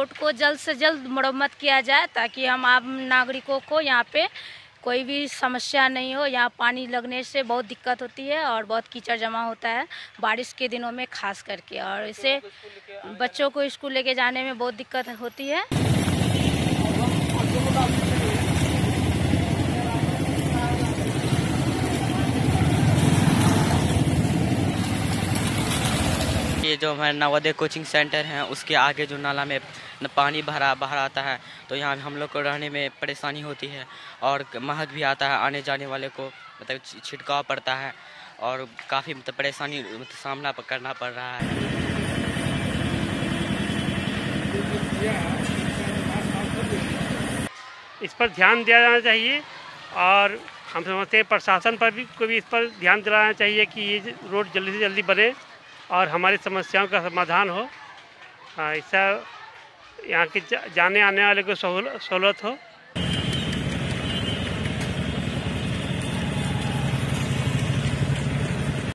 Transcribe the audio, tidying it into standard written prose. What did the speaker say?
Road को जल्द से जल्द मरम्मत किया जाए ताकि हम आम नागरिकों को यहाँ पे कोई भी समस्या नहीं हो। यहाँ पानी लगने से बहुत दिक्कत होती है और बहुत कीचड़ जमा होता है बारिश के दिनों में खास करके, और इससे बच्चों को स्कूल लेके जाने में बहुत दिक्कत होती है। ये जो हमारे नवोदय कोचिंग सेंटर हैं उसके आगे जो नाला में पानी बाहर आता है, तो यहाँ हम लोग को रहने में परेशानी होती है और महक भी आता है। आने जाने वाले को मतलब छिड़काव पड़ता है और काफ़ी परेशानी सामना करना पड़ रहा है। इस पर ध्यान दिया जाना चाहिए और हम समझते हैं प्रशासन पर भी को भी इस पर ध्यान दिलाना चाहिए कि ये रोड जल्दी से जल्दी बने और हमारी समस्याओं का समाधान हो। इससे यहाँ के जाने आने वाले को सहूलत हो।